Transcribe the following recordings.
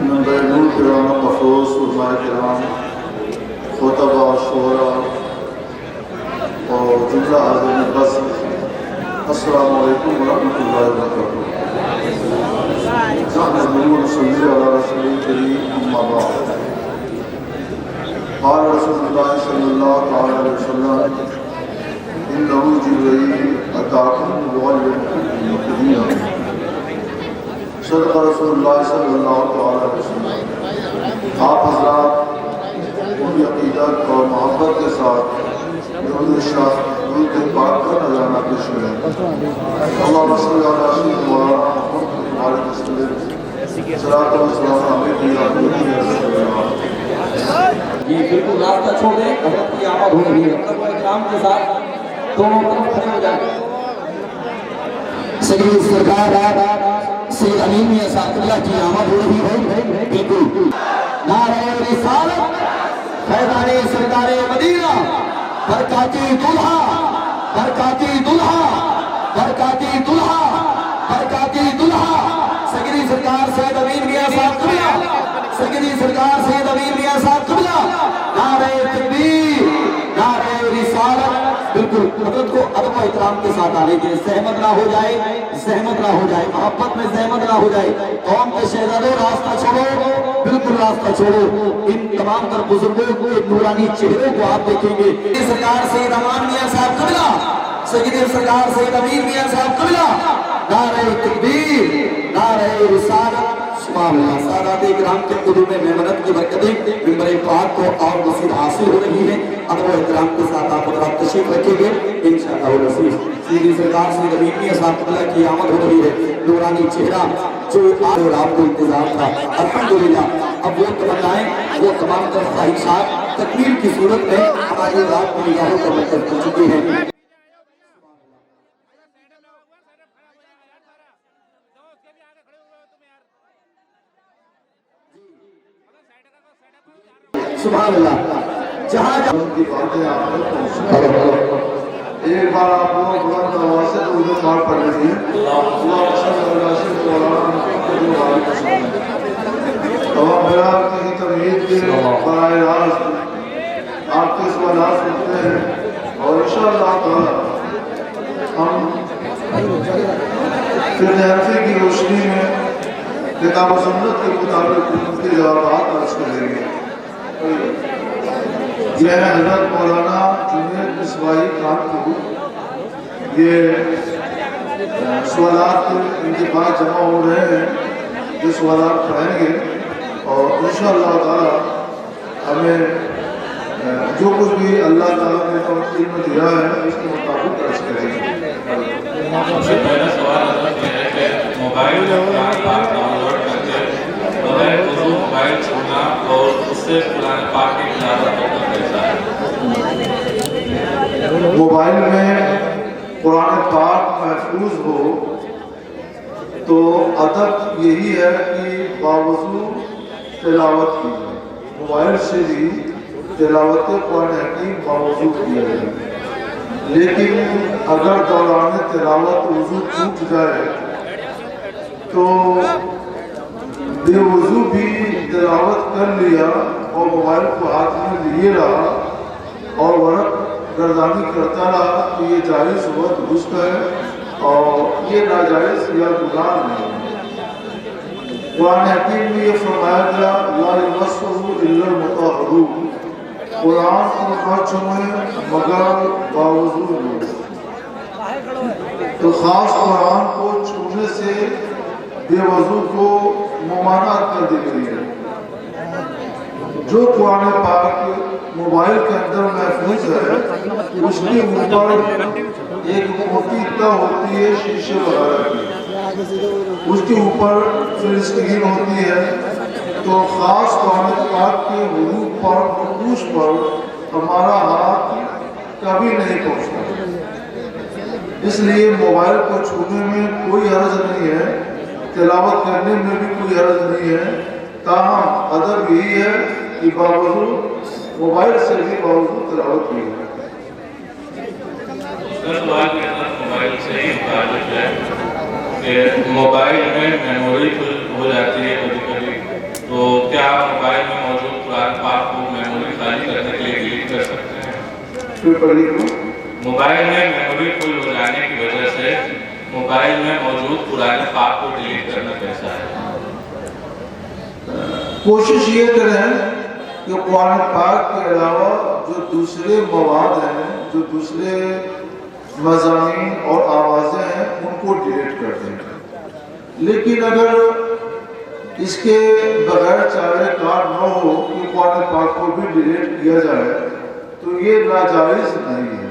Number نور کرام افروز علماء کرام خطبہ شعراء اور جملہ حاضرین بس السلام علیکم ورحمۃ اللہ وبرکاتہ۔ نحمدہ صلی علی رسول کریم اما بعد۔ قال رسول اللہ صلی اللہ علیہ وسلم انہ جبرائیل اتاکم یعلمکم دینکم۔ صدق رسول اللہ صلی اللہ علیہ وسلم۔ آپ حضرات پوری عقیدت اور محبت کے ساتھ درود درود پاک کا نذرانہ پیش کریں۔ اللہم صلی علی سیدنا مولانا محمد وعلی وسلم صلاۃ و سلام علیہ۔ جی بالکل راستہ چھوڑیں، حضرت کی آمد ہو رہی ہے، طلبہ اکرام کے ساتھ دونوں طرف کھڑے ہو جائیں۔ سیدی سرکار سید امین میاں صاحب اللہ کی آمد ہو رہی ہے، بالکل نعرہ رسالت فیضان سرکار مدینہ برکاتی دلہا برکاتی دلہا برکاتی دلہا برکاتی دلہا سیدی سرکار سید امین میاں صاحب قبلہ سیدی سرکار سید امین میاں صاحب قبلہ نعرہ تکبیر نعرہ رسالت۔ بالکل حضرت کو ادب و احترام کے ساتھ آنے کے زحمت نہ ہو جائے، زحمت نہ ہو جائے، محبت میں زحمت نہ ہو جائے۔ قوم کے شہزادوں راستہ چھوڑو، بالکل راستہ چھوڑو۔ ان تمام تر بزرگوں کے نورانی چہروں کو آپ دیکھیں گے۔ سرکار سید امان میاں صاحب قبلہ سید سرکار سید امین میاں صاحب قبلہ نعرہ تکبیر نعرہ رسالت۔ سبحان اللہ۔ سادات اکرام کے قدوم میمنت کی برکتیں ممبر پاک کو اور مزید حاصل ہو رہی ہیں۔ ادب و احترام کے ساتھ آپ حضرات تشریف رکھیں گے انشاءاللہ العزیز۔ سیدی سرکار سید امین میاں صاحب قبلہ کی آمد ہو رہی ہے۔ نورانی چہرہ جو آج اور آپ کو انتظار تھا، الحمدللہ اب وہ تمنائیں، وہ تمام تر خواہشات تکمیل کی صورت میں ہماری رات کی نگاہوں کا مرکز کر چکی ہیں۔ سبحان اللہ۔ جہاں کی باتیں آپ تک پہنچیں۔ ایک بار آپ لوگ بلند آواز سے درود پاک پڑھ رہی ہیں۔ اللہ صلی اللہ علیہ وسلم۔ تمام بیان کی تمہید کے برائے راست آپ کے سوالات سنتے ہیں اور انشاءاللہ تعالی ہم فردیانفی کی روشنی میں کتاب و سنت کے مطابق ان کے جوابات عرض کریں گے۔ یہ ہے حضرت مولانا جنید مصباحی کانپور۔ یہ سوالات ان کے پاس جمع ہو رہے ہیں، یہ سوالات پڑھیں گے اور انشاءاللہ تعالی ہمیں جو کچھ بھی اللہ تعالیٰ نے علم دیا ہے اس کے مطابق عرض کریں گے۔ سب سے پہلا سوال حضرت یہ ہے کہ موبائل میں قرآن پاک ڈاؤن لوڈ کر کے بغیر وضو موبائل چھوڑنا اور اس سے قرآن پاک کی تلاوت کرنا کیسا ہے؟ موبائل میں قرآن پاک محفوظ ہو تو ادب یہی ہے کہ باوضو تلاوت کی جائے۔ موبائل سے بھی تلاوت قرآن حکیم باوضو کیا جائے، لیکن اگر دوران تلاوت وضو ٹوٹ جائے تو بے وضو بھی تلاوت کر لیا اور موبائل کو ہاتھ میں لیے رہا اور ورق گردانی کرتا رہا تو یہ جائز ہوا درست ہے اور یہ ناجائز یا گناہ نہیں ہے۔ قرآن حکیم میں یہ فرمایا گیا لا یمسہ الا المطہرون، قرآن کو نہ چھوئیں مگر باوضو لوگ۔ تو خاص قرآن کو چھونے سے بے وضو کو ممانعت کر دی گئی ہے۔ جو قرآن پاک موبائل کے اندر محفوظ ہے اس کے اوپر ایک موٹی تہ ہوتی ہے شیشے وغیرہ کی، اس کے اوپر پھر اسکرین ہوتی ہے تو خاص قرآن پاک کے حروف پر نقوش پر ہمارا ہاتھ کبھی نہیں پہنچتا۔ اس لیے موبائل کو چھونے میں کوئی حرج نہیں ہے، تلاوت کرنے میں بھی کوئی حرج نہیں ہے، تاہم ادب یہی ہے کہ باوضو موبائل سے بھی باوضو تلاوت کی ہے۔ دوسرا سوال کے اندر موبائل سے ہی متعلق ہے کہ موبائل میں میموری فل ہو جاتی ہے کبھی کبھی، تو پھر پڑھیے تو موبائل میں میموری فل ہو جانے کی وجہ سے موبائل میں موجود قرآن پاک کو ڈیلیٹ کرنا کیسا ہے؟ کوشش یہ کریں کہ قرآن پاک کے علاوہ جو دوسرے مواد ہیں، جو دوسرے مضامین اور آوازیں ہیں، ان کو ڈیلیٹ کر دیں. لیکن اگر اس کے بغیر چارہ کار نہ ہو کہ قرآن پاک کو بھی ڈیلیٹ کیا جائے تو یہ ناجائز نہیں ہے.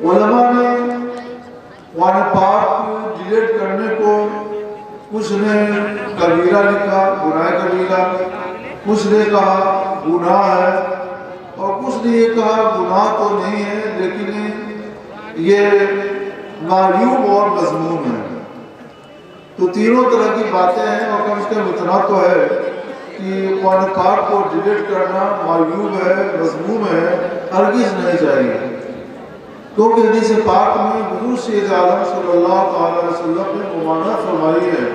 علماء نے قرآن پاک ڈیلیٹ کرنے کو کچھ نے کبیرہ لکھا، گناہ کبیرہ، کچھ نے کہا گناہ ہے، اور کچھ نے یہ کہا گناہ تو نہیں ہے لیکن یہ معیوب اور مذموم ہے. تو تینوں طرح کی باتیں ہیں، اور کم سے کم اتنا تو ہے کہ قرآن پاک کو ڈیلیٹ کرنا معیوب ہے، مذموم ہے، ہرگز نہیں چاہیے. کیونکہ حدیث پاک میں حضور سید عالم صلی اللہ تعالی علیہ وسلم نے ممانعت فرمائی ہے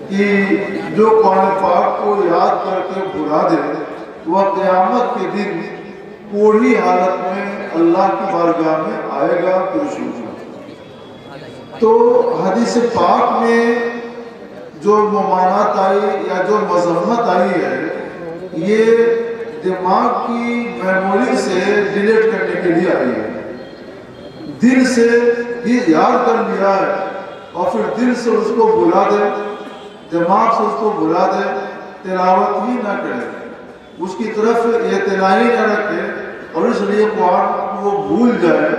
کہ جو قرآن پاک کو یاد کر کے بھلا دے وہ قیامت کے دن پوری حالت میں اللہ کی بارگاہ میں آئے گا پرشوجا. تو حدیث پاک میں جو ممانعت آئی یا جو مذمت آئی ہے یہ دماغ کی میموری سے ڈیلیٹ کرنے کے لیے آئی ہے. دل سے یہ یاد کر لیا ہے اور پھر دل سے اس کو بھلا دے، دماغ سے اس کو بھلا دے، تلاوت ہی نہ کرے، اس کی طرف اعتنا ہی نہ رکھے اور اس لیے قرآن کو بھول جائے.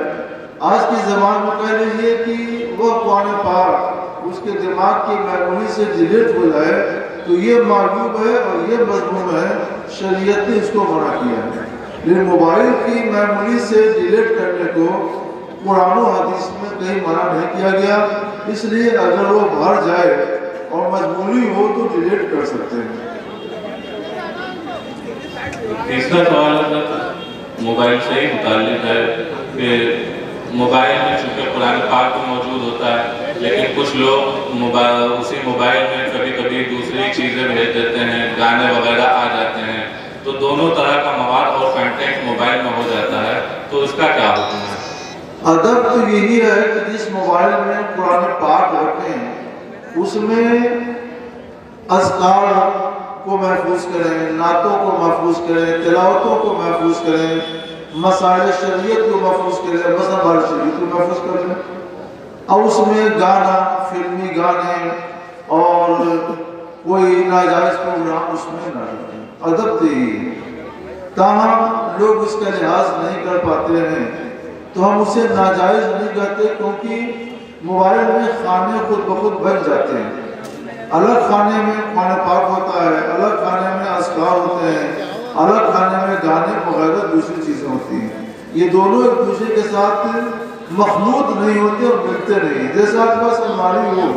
آج کی زبان میں کہہ لیجیے کہ وہ قرآن پاک اس کے دماغ کی میموری سے ڈیلیٹ ہو جائے تو یہ معیوب ہے اور یہ مذموم ہے، شریعت نے اس کو منع کیا ہے. لیکن موبائل کی میموری سے ڈیلیٹ کرنے کو قرآن و حدیث میں کہیں منع نہیں کیا گیا، اس لیے اگر وہ بھر جائے اور مجبوری ہو تو ڈیلیٹ کر سکتے ہیں. تیسرا سوال موبائل سے ہی متعلق ہے کہ موبائل میں چونکہ قرآن پاک موجود ہوتا ہے لیکن کچھ لوگ اسی موبائل میں کبھی کبھی دوسری چیزیں بھیج دیتے ہیں، گانے وغیرہ آ جاتے ہیں، تو دونوں طرح کا مواد اور کنٹینٹ موبائل میں ہو جاتا ہے، تو اس کا کیا حکم ہے؟ ادب تو یہی ہے کہ جس موبائل میں قرآن پاک رکھیں اس میں اذکار کو محفوظ کریں، نعتوں کو محفوظ کریں، تلاوتوں کو محفوظ کریں، مسائل شریعت کو محفوظ کریں، مسائل شریعت کو محفوظ کریں، اور اس میں گانا، فلمی گانے اور کوئی ناجائز پروگرام اس میں نہ رکھیں. ادب تو یہی ہے. تاہم لوگ اس کا لحاظ نہیں کر پاتے ہیں تو ہم اسے ناجائز نہیں کہتے، کیونکہ موبائل میں خانے خود بخود بن جاتے ہیں. الگ خانے میں قرآن پاک ہوتا ہے، الگ خانے میں اذکار ہوتے ہیں، الگ خانے میں گانے وغیرہ دوسری چیزیں ہوتی ہیں. یہ دونوں ایک دوسرے کے ساتھ مخلوط نہیں ہوتے اور ملتے نہیں. جیسے آپ کے پاس الماری ہو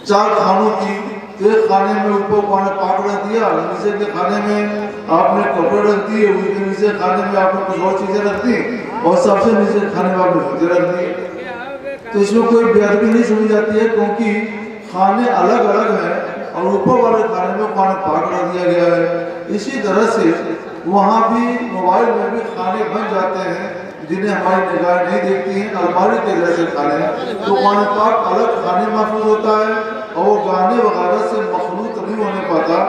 4 خانوں کی، تو ایک خانے میں اوپر قرآن پاک رکھ دیا، نیچے کے خانے میں آپ نے کپڑے رکھ دیے، اس کے نیچے خانے میں آپ نے کچھ اور چیزیں رکھ دی، اور سب سے نیچے کھانے میں آپ نے جوتے رکھ دیے. تو اس میں کوئی بے ادبی نہیں سمجھ جاتی ہے، کیونکہ کھانے الگ الگ ہیں اور اوپر والے کھانے میں قرآن پاک رکھ دیا گیا ہے. اسی طرح سے وہاں بھی موبائل میں بھی کھانے بن جاتے ہیں جنہیں ہماری نگاہ نہیں دیکھتی ہیں، الماری کے جیسے کھانے ہیں. تو قرآن پاک الگ کھانے محفوظ ہوتا ہے اور وہ گانے وغیرہ سے مخلوط نہیں ہونے پاتا،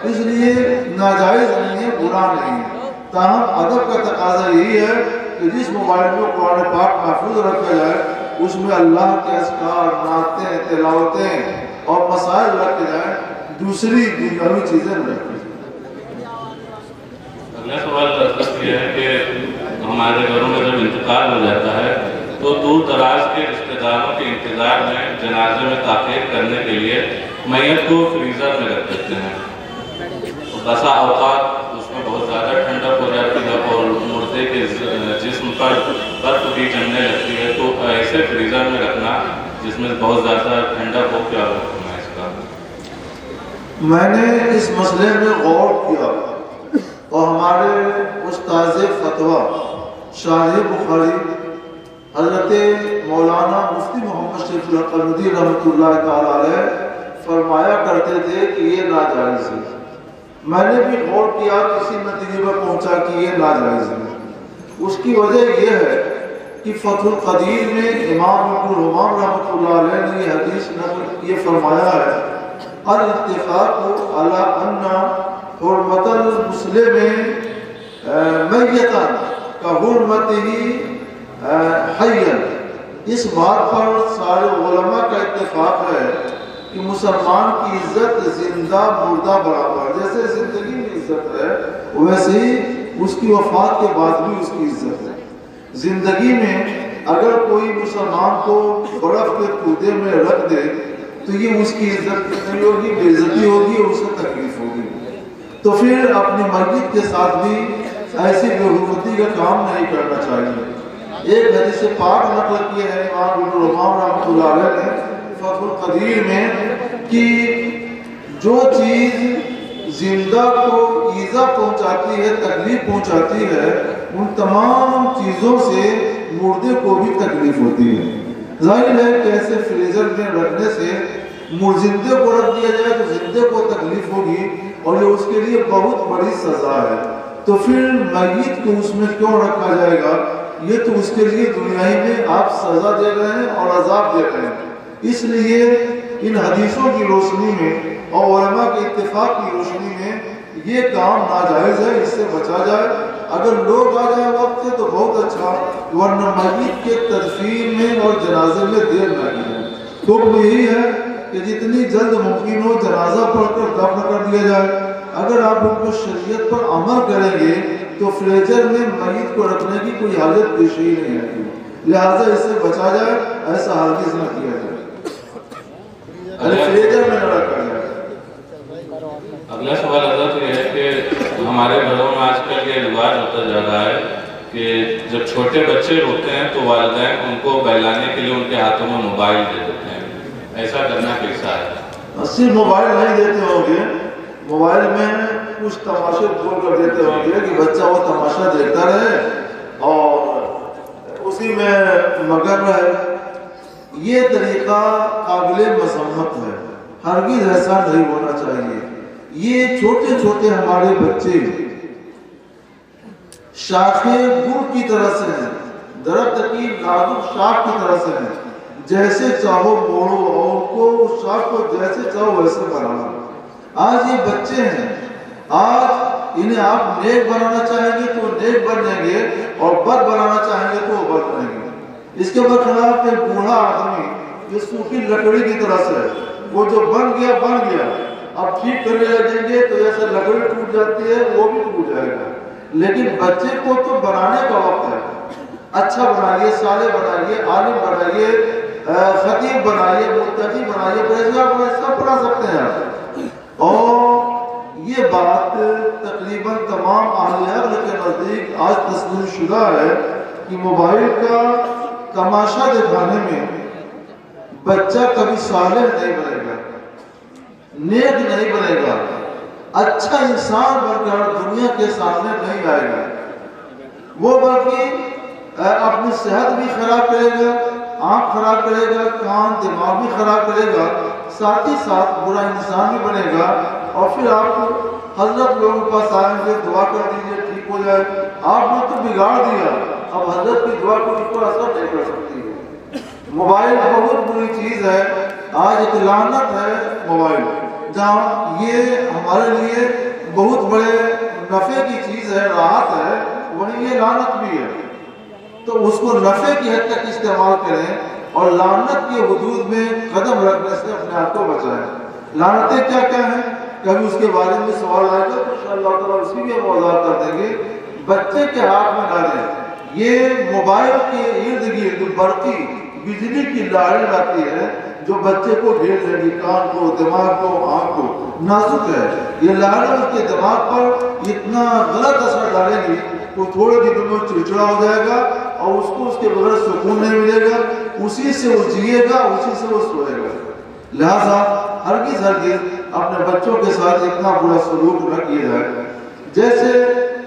اس لیے ناجائز نہیں ہے، برا نہیں ہے. تاہم ادب کا تقاضا یہی ہے کہ جس موبائل میں قرآن پاک محفوظ رکھا جائے اس میں اللہ کے اذکار، نعتیں، تلاوتیں اور مسائل رکھے جائیں، دوسری دنیاوی چیزیں نہ رکھیں. اگلا سوال یہ ہے کہ ہمارے گھروں میں جب انتقال ہو جاتا ہے تو دور دراز کے رشتہ داروں کے انتظار میں جنازے میں تاخیر کرنے کے لیے میت کو فریزر میں رکھ دیتے ہیں. بسا اوقات اس میں بہت زیادہ ٹھنڈک ہو جاتی ہے اور مردے کے جسم پر برف بھی جمنے لگتی ہے، تو ایسے فریزر میں رکھنا جس میں بہت زیادہ ٹھنڈک ہو، کیا حکم ہے اس کا؟ میں نے اس مسئلے میں غور کیا اور ہمارے استاذ فتویٰ شارح بخاری حضرت مولانا مفتی محمد شریف القمدی رحمۃ اللہ تعالی علیہ فرمایا کرتے تھے کہ یہ ناجائز ہے. میں نے بھی غور کیا، کسی نتیجے پر پہنچا کہ یہ ناجائز ہے. اس کی وجہ یہ ہے کہ فتح القدیر میں امام ابن الامام رحمۃ اللہ علیہ نے یہ حدیث نقل یہ فرمایا ہے الاتفاق علی ان حرمت المسلم میتا کا حرمتہ حیا، اس بات پر سارے علماء کا اتفاق ہے کہ مسلمان کی عزت زندہ مردہ برابر، جیسے زندگی میں عزت ہے ویسے ہی اس کی وفات کے بعد بھی اس کی عزت ہے۔ زندگی میں اگر کوئی مسلمان کو برف کے کودے میں رکھ دے تو یہ اس کی عزت نہیں ہوگی، بے عزتی ہوگی اور اسے تکلیف ہوگی۔ تو پھر اپنی میت کے ساتھ بھی ایسی بے حرمتی کا کام نہیں کرنا چاہیے۔ ایک حدیث پاک نقل کی ہے امام ابن الامام رحمۃ اللہ علیہ نے فتح القدیر میں کہ جو چیز زندہ کو ایذا پہنچاتی ہے، تکلیف پہنچاتی ہے، ان تمام چیزوں سے مردے کو بھی تکلیف ہوتی ہے۔ ظاہر ہے کہ ایسے فریزر میں رکھنے سے زندے کو رکھ دیا جائے تو زندے کو تکلیف ہوگی اور یہ اس کے لیے بہت بڑی سزا ہے، تو پھر میت کو اس میں کیوں رکھا جائے گا؟ یہ تو اس کے لیے دنیا ہی میں آپ سزا دے رہے ہیں اور عذاب دے رہے ہیں۔ اس لیے ان حدیثوں کی روشنی میں اور علماء کے اتفاق کی روشنی میں یہ کام ناجائز ہے، اس سے بچا جائے۔ اگر لوگ آ جائیں وقت سے تو بہت اچھا، ورنہ میت کے تدفین میں اور جنازے میں دیر نہ کی جائے۔ حکم یہی ہے کہ جتنی جلد ممکن ہو جنازہ پڑھ کر دفن کر دیا جائے۔ اگر آپ ان کو شریعت پر عمل کریں گے تو فریزر میں میت کو رکھنے کی کوئی حاجت پیش ہی نہیں آتی، لہٰذا اس سے بچا جائے، ایسا ہرگز نہ کیا جائے، فریزر میں نہ رکھا جائے۔ اگلا سوال حضرت یہ ہے کہ ہمارے گھروں میں آج کل یہ رواج ہوتا جا رہا ہے کہ جب چھوٹے بچے روتے ہیں تو والدین ان کو بہلانے کے لیے ان کے ہاتھوں میں موبائل دے دیتے ہیں، ایسا کرنا کیسا ہے؟ صرف موبائل نہیں دیتے ہوں گے، موبائل میں کچھ تماشے بول کر دیتے ہوں گے کہ بچہ وہ تماشا دیکھتا رہے اور اسی میں مگن رہے۔ یہ طریقہ قابل مذمت ہے، ہرگز ایسا نہیں ہونا چاہیے۔ یہ چھوٹے چھوٹے ہمارے بچے شاخ گل کی طرح سے ہیں، درخت کی نازک شاخ کی طرح سے ہیں، جیسے چاہو موڑو اور ان کو اس شاخ کو جیسے چاہو ویسے بنانا۔ آج یہ بچے ہیں، آج انہیں آپ نیک بنانا چاہیں گے تو نیک بنیں گے اور بد بنانا چاہیں گے تو وہ بد بنیں گے۔ اس کے برخلاف ایک بوڑھا آدمی جو سوکھی لکڑی کی طرح سے ہے، وہ جو بن گیا اب ٹھیک کرنے لگیں گے تو جیسے لکڑی ٹوٹ جاتی ہے وہ بھی ٹوٹ جائے گا۔ لیکن بچے کو تو بنانے کا وقت ہے، اچھا بنائیے، صالح بنائیے، عالم بنائیے، خطیب بنائیے، متقی بنائیے، پرہیزگار بنائیے، سب پڑھا سکتے ہیں آپ۔ اور یہ بات تقریباً تمام اہل عقل کے نزدیک آج تسلیم شدہ ہے کہ موبائل کا تماشا دکھانے میں بچہ کبھی صالح نہیں بنے گا، نیک نہیں بنے گا، اچھا انسان بن کر دنیا کے سامنے نہیں آئے گا۔ وہ بلکہ اپنی صحت بھی خراب کرے گا، آنکھ خراب کرے گا، کان دماغ بھی خراب کرے گا، ساتھ ہی ساتھ برا انسان بھی بنے گا۔ اور پھر آپ حضرت لوگوں کے پاس آئیں گے، دعا کر دیجئے ٹھیک ہو جائے، آپ نے تو بگاڑ دیا، اب حضرت کی دعا کو اس پر اثر نہیں کر سکتی ہے۔ موبائل بہت بری چیز ہے، آج ایک لعنت ہے موبائل، جہاں یہ ہمارے لیے بہت بڑے نفع کی چیز ہے، راحت ہے، وہیں یہ لعنت بھی ہے۔ تو اس کو نفع کی حد تک استعمال کریں اور لعنت کے حدود میں قدم رکھنے سے اپنے آپ کو بچائیں۔ لعنتیں کیا کیا ہیں؟ کبھی اس کے بارے میں سوال آئے گا تو انشاءاللہ تعالیٰ اس کی بھی ہم وضاحت کر دیں گے۔ بچے کے ہاتھ میں نہ دیں، یہ موبائل کے ارد گرد برقی بجلی کی لہریں آتی ہے جو بچے کو گھیر لے گی، کان کو، دماغ کو، آنکھ کو، نازک ہے یہ لہریں، اس کے دماغ پر اتنا غلط اثر ڈالے گی وہ تھوڑے دنوں میں چڑچڑا ہو جائے گا اور اس کو اس کے بغیر سکون نہیں ملے گا، اسی سے وہ جیے گا، اسی سے وہ سوئے گا۔ لہذا ہرگز اپنے بچوں کے ساتھ اتنا برا سلوک نہ کیا جائے۔ جیسے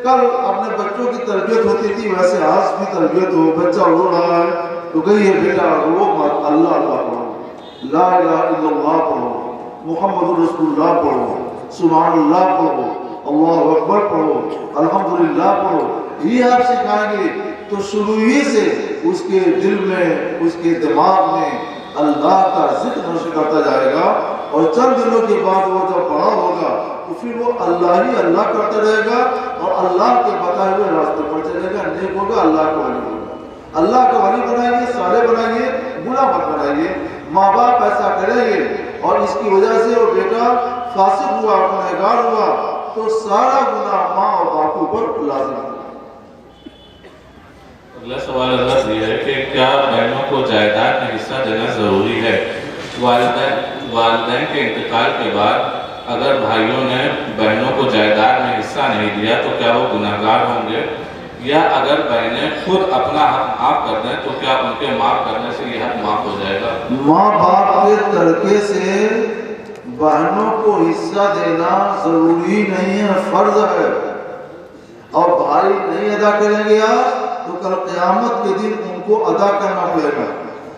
کل اپنے بچوں کی تربیت ہوتی تھی ویسے آج بھی تربیت ہو۔ بچہ رو رہا ہے تو کہیے بیٹا رو مت، اللہ اللہ پڑھو، لا الہ الا اللہ پڑھو، محمد رسول اللہ پڑھو، سبحان اللہ پڑھو، اللہ اکبر پڑھو، الحمدللہ پڑھو، یہ آپ سکھائیں گے تو شروع ہی سے اس کے دل میں اس کے دماغ میں اللہ کا ذکر نشر کرتا جائے گا، اور چند دنوں کے بعد وہ جب بڑا ہوگا تو پھر وہ اللہ ہی اللہ کرتا رہے گا اور اللہ کے بتائے ہوئے راستے پر چلے گا، نیک ہوگا، اللہ کا ولی ہوگا۔ اللہ کا ولی بنائیے، صالح بنائیے، گناہ مت بنائیے۔ ماں باپ ایسا کریں گے اور اس کی وجہ سے وہ بیٹا فاسق ہوا، گنہگار ہوا، تو سارا گناہ ماں اور باپوں پر لازم ہے۔ اگلا سوال حضرت یہ ہے کہ کیا بہنوں کو جائیداد میں حصہ دینا ضروری ہے؟ والدین کے انتقال کے بعد اگر بھائیوں نے بہنوں کو جائیداد میں حصہ نہیں دیا تو کیا وہ گناہگار ہوں گے؟ یا اگر بہنیں خود اپنا حق معاف کر دیں تو کیا ان کے معاف کرنے سے یہ حق معاف ہو جائے گا؟ ماں باپ کے ترکے سے بہنوں کو حصہ دینا ضروری نہیں ہے، فرض ہے، اور بھائی نہیں ادا کریں گے آج تو کل قیامت کے دن ان کو ادا کرنا پڑے گا۔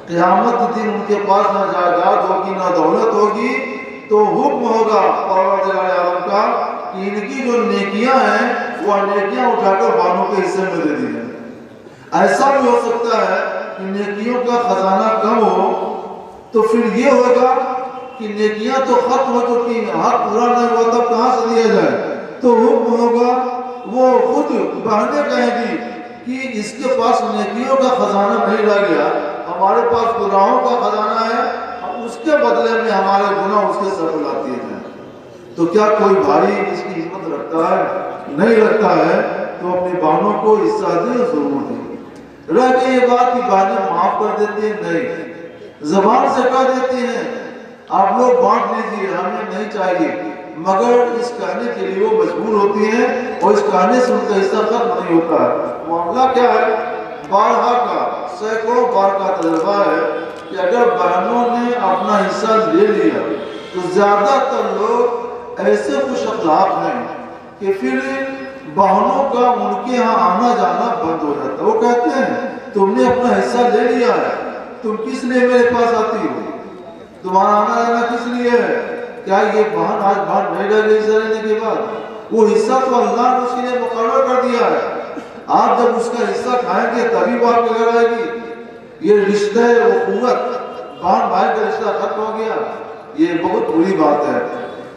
قیامت کے دن ان کے پاس نہ جائیداد ہوگی نہ دولت ہوگی، تو حکم ہوگا پروردگار عالم کا کہ ان کی جو نیکیاں ہیں وہ نیکیاں اٹھا کر بہنوں کے حصے میں دے دی جائیں۔ ایسا بھی ہو سکتا ہے کہ نیکیوں کا خزانہ کم ہو تو پھر یہ ہوگا کہ نیکیاں تو ختم ہو چکی ہیں، حق پورا نہیں ہوا تب کہاں سے دیا جائے، تو حکم ہوگا وہ خود بہنیں کہیں گی کہ اس کے پاس نیکیوں کا خزانہ نہیں رہ گیا، ہمارے پاس گناہوں کا خزانہ ہے، ہم اس کے بدلے میں ہمارے گناہ اس کے سر پر لاتی جائیں۔ تو کیا کوئی بھائی اس کی ہمت رکھتا ہے؟ نہیں رکھتا ہے تو اپنی بہنوں کو حصہ دے، ضرور دے۔ رہ گئی یہ بات کہ بہنیں معاف کر دیتی ہیں، نہیں، زبان سے کہہ دیتی ہیں آپ لوگ بانٹ لیجیے، ہمیں نہیں چاہیے، مگر اس کہنے کے لیے وہ مجبور ہوتی ہیں اور اس کہنے سے ان کا حصہ ختم نہیں ہوتا ہے۔ معاملہ کیا ہے؟ بارہا کا، سینکڑوں بار کا تجربہ ہے کہ اگر بہنوں نے اپنا حصہ لے لیا تو زیادہ تر لوگ ایسے خوش اخلاق ہیں کہ پھر بہنوں کا ان کے ہاں آنا جانا بند ہو جاتا ہے۔ وہ کہتے ہیں تم نے اپنا حصہ لے لیا ہے، تم کس لیے میرے پاس آتی ہو؟ تمہارا آنا جانا کس لیے ہے؟ کیا یہ بہن آج بہن نہیں رہ گئی حصہ لینے کے بعد؟ وہ حصہ تو اللہ نے اس کے لیے مقرر کر دیا ہے، آپ جب اس کا حصہ کھائیں گے تبھی وہ آپ کے گھر آئے گی۔ یہ رشتہ اخوت، بہن بھائی کا رشتہ ختم ہو گیا، یہ بہت بری بات ہے۔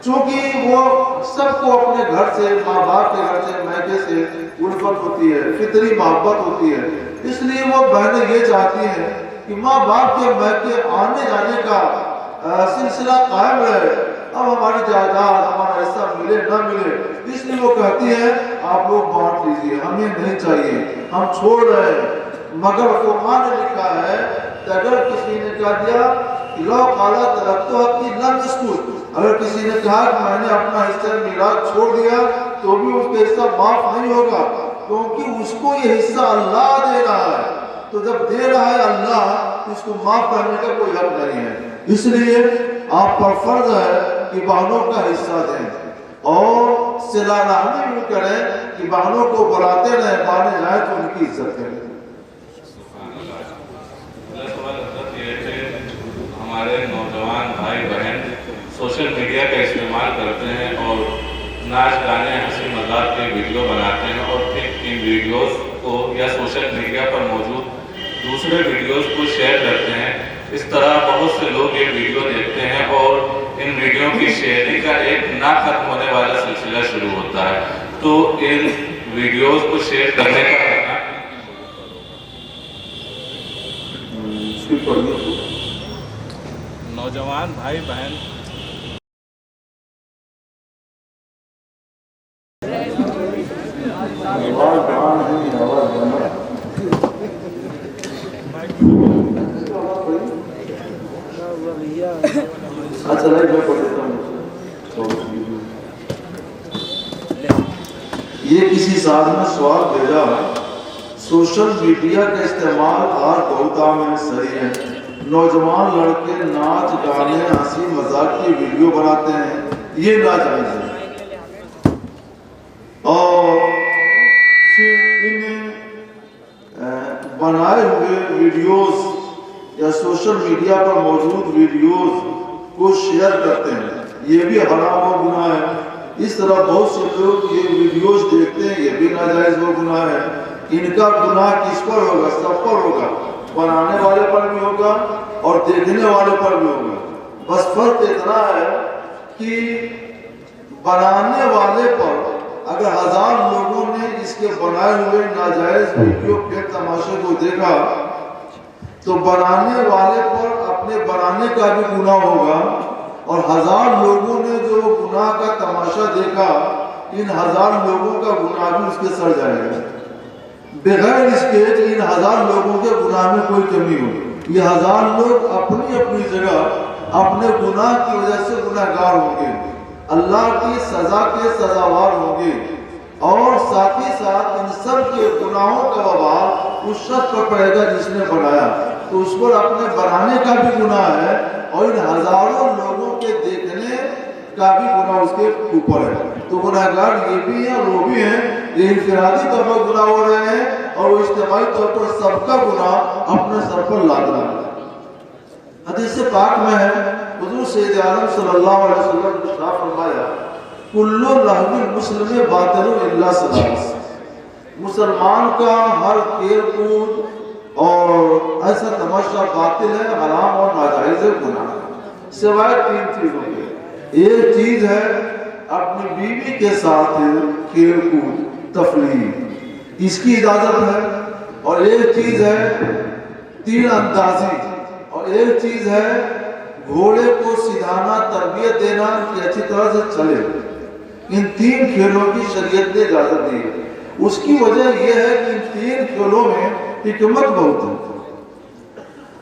چونکہ وہ سب کو اپنے گھر سے، ماں باپ کے گھر سے، میکے سے الفت ہوتی ہے، فطری محبت ہوتی ہے، اس لیے وہ بہنیں یہ چاہتی ہیں کہ ماں باپ کے میکے آنے جانے کا سلسلہ قائم رہے، اب ہماری جائیداد ہمارا حصہ ملے نہ ملے، اس لیے وہ کہتی ہیں آپ لوگ بانٹ لیجیے، ہمیں نہیں چاہیے، ہم چھوڑ رہے ہیں۔ مگر قرآن نے لکھا ہے کہ اگر کسی نے کہہ دیا لو قالا ترکتو کی لم یسکت، اگر کسی نے کہا کہ میں نے اپنا حصہ میراث چھوڑ دیا تو بھی اس کا حصہ معاف نہیں ہوگا، کیونکہ اس کو یہ حصہ اللہ دے رہا ہے، تو جب دے رہا ہے اللہ تو اس کو معاف کرنے کا کوئی حق نہیں ہے۔ اس لیے آپ پر فرض ہے کہ بہنوں کا حصہ دیں اور صلہ رحمی بھی کریں کہ بہنوں کو بلاتے رہیں، بانے جائیں تو ان کی عزت کریں۔ ہمارے نوجوان بھائی بہن سوشل میڈیا کا استعمال کرتے ہیں اور ناچ گانے ہنسی مذاق کے ویڈیو بناتے ہیں اور پھر ان ویڈیوز کو یا سوشل میڈیا پر موجود دوسرے ویڈیوز کو شیئر کرتے ہیں۔ اس طرح بہت سے لوگ یہ ویڈیو دیکھتے ہیں اور ان ویڈیو کی شیئرنگ کا ایک نہ ختم ہونے والا سلسلہ شروع ہوتا ہے، تو ان ویڈیوز کو شیئر کرنے کا نوجوان بھائی بہن یہ کسی صاحب نے سوال بھیجا ہے، سوشل میڈیا کا استعمال آج بہت عام ہے، صحیح ہے، نوجوان لڑکے ناچ گانے ہنسی مذاق کی ویڈیو بناتے ہیں، یہ ناجائز ہے، اور پھر ان بنائے ہوئے ویڈیوز یا سوشل میڈیا پر موجود ویڈیوز کو شیئر کرتے ہیں، یہ بھی حرام و گناہ ہے۔ اس طرح بہت سے لوگ یہ ویڈیوز دیکھتے ہیں، یہ بھی ناجائز وہ گناہ ہے۔ ان کا گناہ کس پر ہوگا؟ سب پر ہوگا، بنانے والے پر بھی ہوگا اور دیکھنے والے پر بھی ہوگا۔ بس فرق اتنا ہے کہ بنانے والے پر اگر 1000 لوگوں نے اس کے بنائے ہوئے ناجائز ویڈیو کے تماشے کو دیکھا تو بنانے والے پر اپنے بنانے کا بھی گناہ ہوگا، اور 1000 لوگوں نے جو گناہ کا تماشا دیکھا، ان 1000 لوگوں کا گناہ بھی اس کے سر جائے گا، بغیر اس کے کہ ان 1000 لوگوں کے گناہ میں کوئی کمی ہو۔ یہ 1000 لوگ اپنی اپنی جگہ اپنے گناہ کی وجہ سے گناہ گار ہوں گے، اللہ کی سزا کے سزاوار ہوں گے، اور ساتھ ہی ساتھ ان سب کے گناہوں کا وبال اس شخص پر پڑے گا جس نے بنایا، تو اس پر اپنے بنانے کا بھی گناہ ہے اور ان ہزاروں لوگوں کے دیکھنے کا بھی گناہ اس کے اوپر ہے۔ تو گناہگار یہ بھی ہیں اور وہ بھی ہیں، یہ انفرادی طور پر گناہ ہو رہے ہیں اور وہ اجتماعی طور پر سب کا گناہ اپنے سر پر لاد رہا ہے۔ حدیث پاک میں ہے، حضور سید عالم صلی اللہ علیہ وسلم نے ارشاد فرمایا، کل لہو مسلم باطل الا ثلاث، مسلمان کا ہر کھیل کود اور ایسا تماشا باطل ہے، حرام اور ناجائز گناہ ہے، سوائے 3 چیزوں کے۔ ایک چیز ہے اپنی بیوی کے ساتھ کھیل کود تفریح، اس کی اجازت ہے، اور ایک چیز ہے تیر اندازی، اور ایک چیز ہے گھوڑے کو سکھانا، تربیت دینا کہ اچھی طرح سے چلے۔ ان 3 کھیلوں کی شریعت نے اجازت دی ہے۔ اس کی وجہ یہ ہے کہ ان 3 کھیلوں میں حکمت بہت ہے۔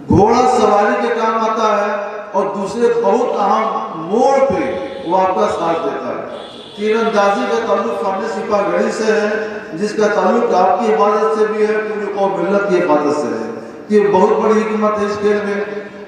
گھوڑا سواری کے کام آتا ہے اور دوسرے بہت اہم موڑ پہ وہ آپ کا ساتھ دیتا ہے۔ تیر اندازی کا تعلق خانہ سپاہ گڑھی سے ہے، جس کا تعلق آپ کی حفاظت سے بھی ہے، پوری قوم ملت کی حفاظت سے ہے۔ یہ بہت بڑی حکمت ہے اس کھیل میں۔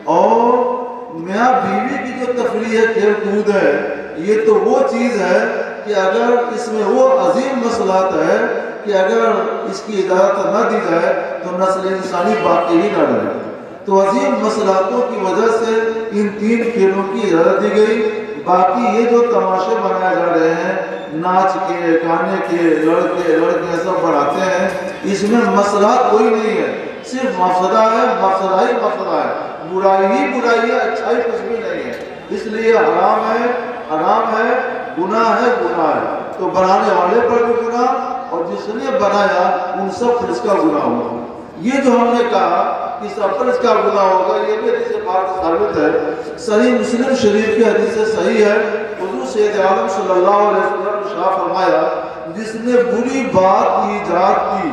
اور میاں بیوی کی جو تفریح ہے، کھیل کود ہے، یہ تو وہ چیز ہے کہ اگر اس میں وہ عظیم مصلحت ہے کہ اگر اس کی اجازت نہ دی جائے تو نسل انسانی باقی ہی نہ رہے۔ تو عظیم مصلحتوں کی وجہ سے ان 3 کھیلوں کی اجازت دی گئی۔ باقی یہ جو تماشے بنائے جا رہے ہیں، ناچ کے، گانے کے، لڑکے لڑکیاں سب بڑھاتے ہیں، اس میں مصلحت کوئی نہیں ہے، صرف مفسدہ ہے، مفسدہ ہی مفسدہ ہے، برائی ہی برائی ہے، اچھائی کچھ بھی نہیں ہے۔ اس لیے حرام ہے، حرام ہے، گناہ ہے، گناہ ہے۔ تو بنانے والے پر بھی گناہ اور جس نے بنایا ان سب پر اس کا گناہ ہوگا۔ یہ جو ہم نے کہا کہ سب پر اس کا گناہ ہوگا، یہ بھی حدیث پاک ثابت ہے۔ صحیح مسلم شریف کی حدیث صحیح ہے، حضور سید عالم صلی اللہ علیہ وسلم نے ارشاد فرمایا، جس نے بری بات ایجاد کی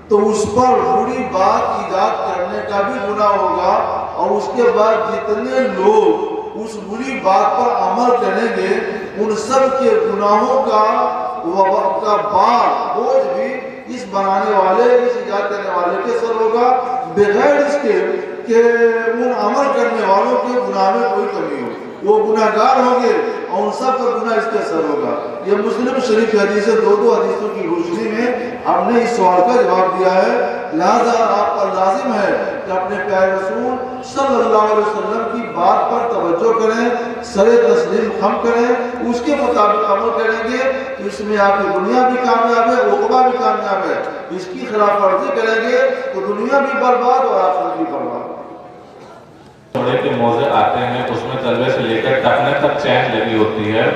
تو اس پر بری بات ایجاد کرنے کا بھی گناہ ہوگا، اور اس کے بعد جتنے لوگ اس بری بات پر عمل کریں گے ان سب کے گناہوں کا بار بوجھ بھی اس بنانے والے، اس ایجاد کرنے والے کے سر ہوگا، بغیر اس کے کہ ان عمل کرنے والوں کے گناہ میں کوئی کمی ہو۔ وہ گناہ گار ہوں گے اور ان سب کا گناہ اس کے سر ہوگا۔ یہ مسلم شریف کی حدیث ہے۔ 2 حدیثوں کی روشنی میں ہم نے اس سوال کا جواب دیا ہے۔ لہذا آپ پر لازم ہے کہ اپنے پیارے رسول صلی اللہ علیہ وسلم کی بات پر توجہ کریں، سر تسلیم خم کریں، اس کے مطابق عمل کریں گے تو اس میں آپ کی دنیا بھی کامیاب ہے، عقبہ بھی کامیاب ہے۔ اس کی خلاف ورزی کریں گے تو دنیا بھی برباد اور آخرت بھی برباد۔ چمڑے کے موزے آتے ہیں، اس میں تلوے سے لے کر ٹکنے تک چین لگی ہوتی ہے،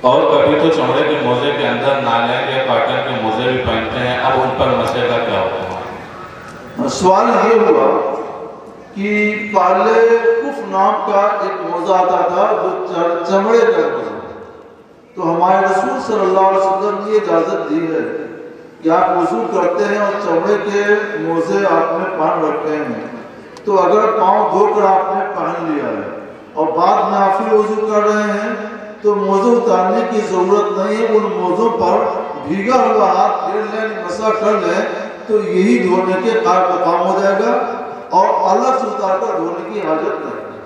اور کبھی تو چمڑے کے موزے کے اندر نالین یا کاٹن کے موزے بھی پہنتے ہیں۔ اب ان پر مسئلہ کیا ہوتا ہے؟ سوال یہ ہوا کہ پہلے کف نام کا ایک موزہ آتا تھا جو چمڑے کا موزہ، تو ہمارے رسول صلی اللہ علیہ وسلم نے اجازت دی ہے کہ آپ وضو کرتے ہیں اور چمڑے کے موزے آپ نے پہن رکھے ہیں، تو اگر پاؤں دھو کر آپ نے پہن لیا ہے اور بعد میں آپ ہی وضو کر رہے ہیں تو موزے اتارنے کی ضرورت نہیں ہے۔ ان موزوں پر بھیگا ہوا ہاتھ پھیر لیں، مسح کر لیں تو یہی دھونے کے کام ہو جائے گا، اور الگ سے اتار کر دھونے کی حاجت نہیں۔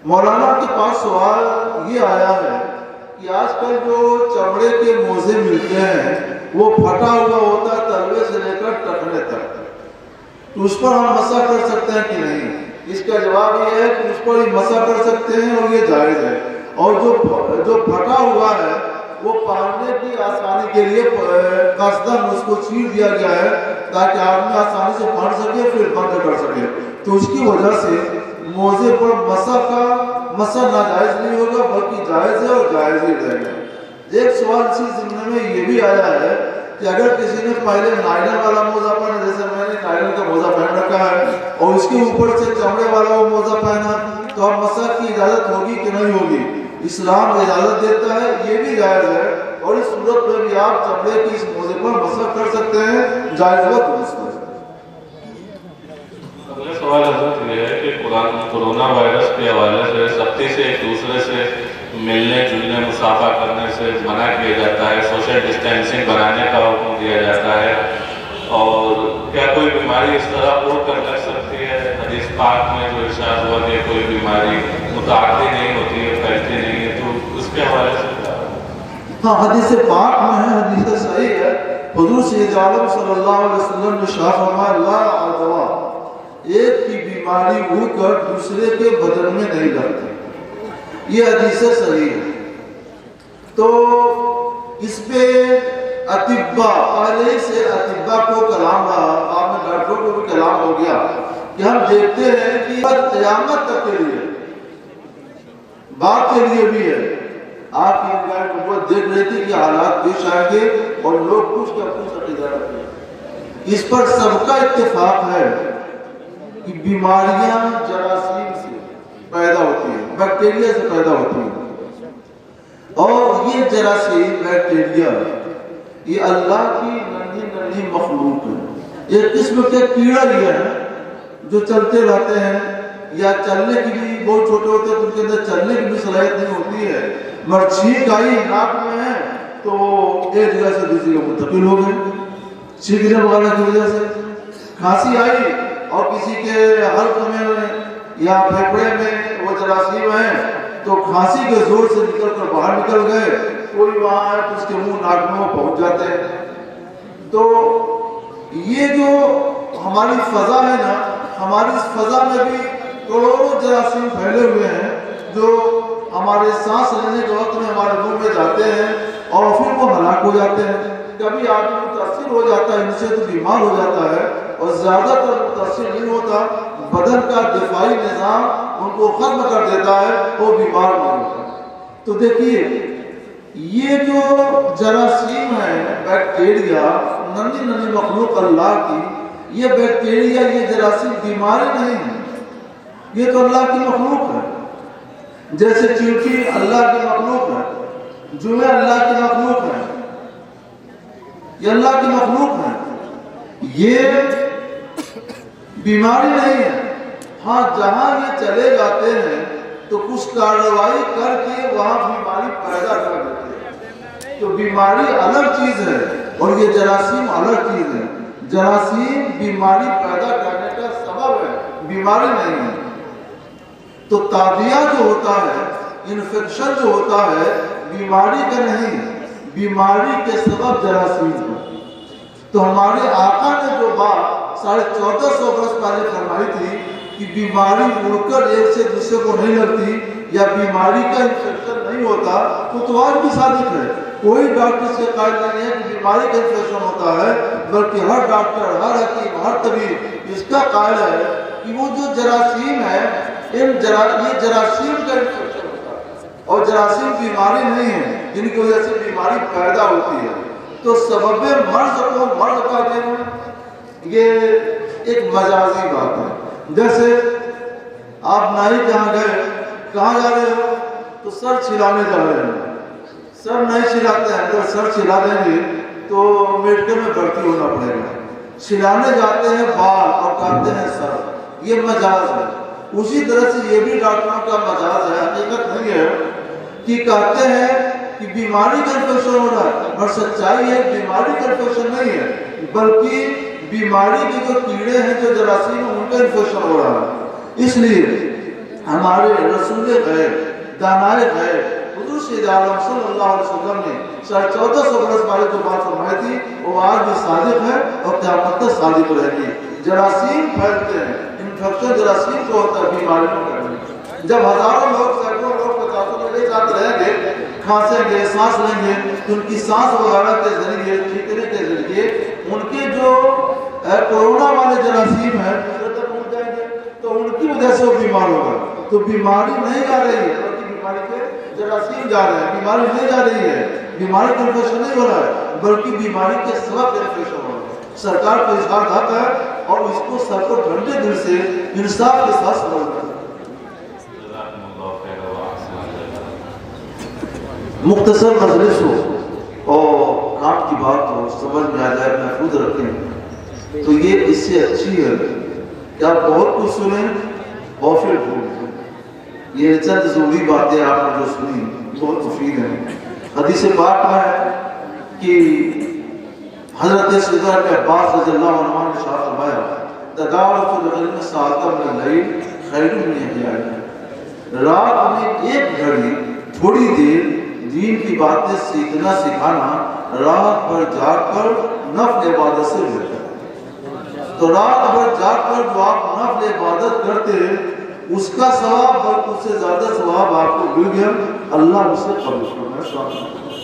مولانا کے پاس سوال یہ آیا ہے کہ آج کل جو چمڑے کے موزے ملتے ہیں وہ پھٹا ہوا ہوتا ہے تلوے سے لے کر ٹکنے تک، تو اس پر ہم مسح کر سکتے ہیں کہ نہیں؟ اس کا جواب یہ ہے کہ اس پر ہی مسح کر سکتے ہیں اور یہ جائز ہے۔ اور جو پھٹا ہوا ہے وہ پہننے کی آسانی کے لیے قصداً اس کو چیر دیا گیا ہے تاکہ آدمی آسانی سے پہن سکے پھر بند کر سکے. تو اس کی وجہ سے موزے پر مسح ناجائز نہیں ہوگا بلکہ جائز ہے اور جائز ہی رہے گا. ایک سوال اسی ضمن میں یہ بھی آیا ہے کہ اگر کسی نے پہلے نائلن والا موزہ پہنا، جیسے میں نے نائلن کا موزہ پہن رکھا ہے اور اس کے اوپر سے چمڑے والا وہ موزہ پہنا، تو اب مسح کی اجازت ہوگی کہ نہیں ہوگی؟ اسلام اجازت دیتا ہے، یہ بھی جائز ہے، اور اس صورت میں بھی آپ چمڑے کی اس موزے پر مسح کر سکتے ہیں، جائز و درست ہے. اگلا سوال حضرت یہ ہے کہ کورونا وائرس کے حوالے سے سختی سے ایک دوسرے سے ملنے جلنے مسافہ کرنے سے منع کیا جاتا ہے، سوشل ڈسٹینسنگ بنانے کا حکم دیا جاتا ہے، اور کیا کوئی بیماری اس طرح اور کر لگ سکتی ہے؟ حدیث پاک میں جو ارشاد ہوا کہ کوئی بیماری متعدی نہیں ہوتی ہے، پھیلتی نہیں ہے، تو اس کے حوالے سے کیا؟ ہاں، حدیث پاک میں ہے، حدیث صحیح ہے. حضور سید عالم صلی اللہ علیہ وسلم نے شاہ فرمایا لا عدوہ، ایک کی بیماری ہو کر دوسرے کے بدن میں نہیں لگتی. یہ حدیث صحیح ہے. تو اس پہ اطباء پہلے سے اطباء کو کلام رہا، بعد میں ڈاکٹروں کو بھی کلام ہو گیا کہ ہم دیکھتے ہیں کہ قیامت تک کے لیے بات کے لیے بھی ہے. آپ کی نبوت دیکھ رہی تھی کہ حالات پیش آئیں گے اور لوگ کچھ کا کچھ عقیدہ رکھیں گے. اس پر سب کا اتفاق ہے کہ بیماریاں جراثیم سے پیدا ہوتی ہیں، بیکٹیریا سے پیدا ہوتی ہیں، اور یہ جراثیم بیکٹیریا یہ اللہ کی ننھی مخلوق ہے. ایک قسم کے کیڑا یہ ہے جو چلتے رہتے ہیں یا چلنے کی بھی بہت چھوٹے ہوتے ہیں تو ان کے اندر چلنے کی بھی صلاحیت نہیں ہوتی ہے، مگر چھینک آئی ناک میں ہے تو ایک جگہ سے دوسری جگہ منتقل ہو گئے چھینکنے وغیرہ کی وجہ سے. کھانسی آئی اور کسی کے حلق میں یا پھیپھڑے میں وہ جراثیم ہیں تو کھانسی کے زور سے نکل کر باہر نکل گئے، کوئی وہاں ہے تو اس کے منہ ناک میں پہنچ جاتے ہیں. تو یہ جو ہماری فضا ہے نا، ہماری اس فضا میں بھی کروڑوں جراثیم پھیلے ہوئے ہیں جو ہمارے سانس لینے کے وقت میں ہمارے منہ میں جاتے ہیں اور پھر وہ ہلاک ہو جاتے ہیں. کبھی آدمی متاثر ہو جاتا ہے ان سے تو بیمار ہو جاتا ہے، اور زیادہ تر متاثر نہیں ہوتا، بدن کا دفاعی نظام ان کو ختم کر دیتا ہے، وہ بیمار نہیں ہوتا. تو دیکھیے یہ جو جراثیم ہے بیکٹیریا، ننھی مخلوق اللہ کی، یہ بیکٹیریا یہ جراثیم بیماری نہیں ہے، یہ تو اللہ کی مخلوق ہے. جیسے چینٹی اللہ کی مخلوق ہے، جوئے اللہ کی مخلوق ہے، یہ اللہ کی مخلوق ہے، یہ بیماری نہیں ہے. ہاں جہاں یہ چلے جاتے ہیں تو کچھ کارروائی کر کے وہاں بیماری پیدا کر دیتے ہیں. تو بیماری الگ چیز ہے اور یہ جراثیم الگ چیز ہے. جراثیم بیماری پیدا کرنے کا سبب ہے، بیماری نہیں ہے. تو تابعہ جو ہوتا ہے، انفیکشن جو ہوتا ہے، بیماری کا نہیں، بیماری کے سبب جراثیم ہے. تو ہمارے آقا نے جو بات 1450 برس پہلے فرمائی تھی کہ بیماری اڑ کر ایک سے دوسرے کو نہیں لگتی یا بیماری کا انفیکشن نہیں ہوتا، تو آج بھی صادق ہے. کوئی ڈاکٹر سے قائل نہیں ہے کہ بیماری کا انفیکشن ہوتا ہے، بلکہ ہر ڈاکٹر، ہر حکیم، ہر طبیب اس کا قائل ہے کہ وہ جو جراثیم ہے یہ جراثیم کا انفیکشن ہوتا ہے، اور جراثیم بیماری نہیں ہے جن کی وجہ سے بیماری پیدا ہوتی ہے. تو سبب مرض کو مرض کا دینا یہ ایک مجازی بات ہے. جیسے آپ نائی جہاں گئے، کہاں جا رہے ہو؟ تو سر چھلانے جا رہے ہیں. سر نہیں چھلاتے ہیں، اگر سر چھلا دیں گے تو میڈیکل میں بھرتی ہونا پڑے گا. چھلانے جاتے ہیں بال اور کاٹتے ہیں سر، یہ مجاز ہے. اسی طرح سے یہ بھی ڈاکٹروں کا مجاز ہے، حقیقت نہیں ہے کہ کہتے ہیں کہ بیماری کا انفیکشن ہو رہا ہے، اور سچائی ہے بیماری کا انفیکشن نہیں ہے، بلکہ بیماری کے جو کیڑے ہیں، جو جراثیم ہیں، ان کا انفیکشن ہو رہا ہے. اس لیے ہمارے رسول غیب، دانائے غیب حضور سید عالم صلی اللہ علیہ وسلم نے 1450 برس پہلے جو بات فرمائی تھی وہ آج بھی صادق ہے اور قیامت تک صادق رہے گی. جراثیم پھیلتے ہیں، انفیکشن جراثیم کو ہوتا ہے، بیماری کو کرنے. جب ہزاروں لوگ، سینکڑوں لوگ 50 لوگ ایک ساتھ ساتھ رہیں گے، کھانسیں گے، سانس لیں گے، تو ان کی سانس وغیرہ کے ذریعے، چھینکنے کے ذریعے ان کے جو کورونا والے جراثیم ہیں دوسرے تک پہنچ جائیں گے، تو ان کی وجہ سے وہ بیمار ہوگا۔ تو بیماری نہیں جا رہی ہے بلکہ بیماری کے جراثیم جا رہے ہیں، بیماری نہیں جا رہی ہے، بیماری کا انفیکشن نہیں ہو رہا ہے بلکہ بیماری کے سبب انفیکشن ہو رہا ہے۔ سرکار کو اس بات حق ہے اور اس کو سب کو ٹھنڈے دل سے انصاف کے ساتھ سمجھنا ہے۔ مختصر مجلس ہو اور کام کی بات ہو، سمجھ میں آ جائے، محفوظ رکھیں، تو یہ اس سے اچھی ہے کہ آپ بہت کچھ سنیں اور پھر بھول جائیں۔ یہ چند ضروری باتیں آپ نے جو سنی بہت مفید ہیں۔ حدیث پاک میں ہے کہ حضرت سیدنا ابن عباس رضی اللہ عنہ نے ارشاد فرمایا تدارس العلم ساعۃ من اللیل خیر من احیاء، رات میں ایک گھڑی تھوڑی دیر دین کی باتیں سیکھنا سکھانا رات بھر جاگ کر نفل عبادت سے بہتر ہے۔ تو رات بھر جاگ کر جو آپ نفل عبادت کرتے ہیں اس کا ثواب اور اس سے زیادہ ثواب آپ کو مل گیا، اللہ اسے قبول فرمائے۔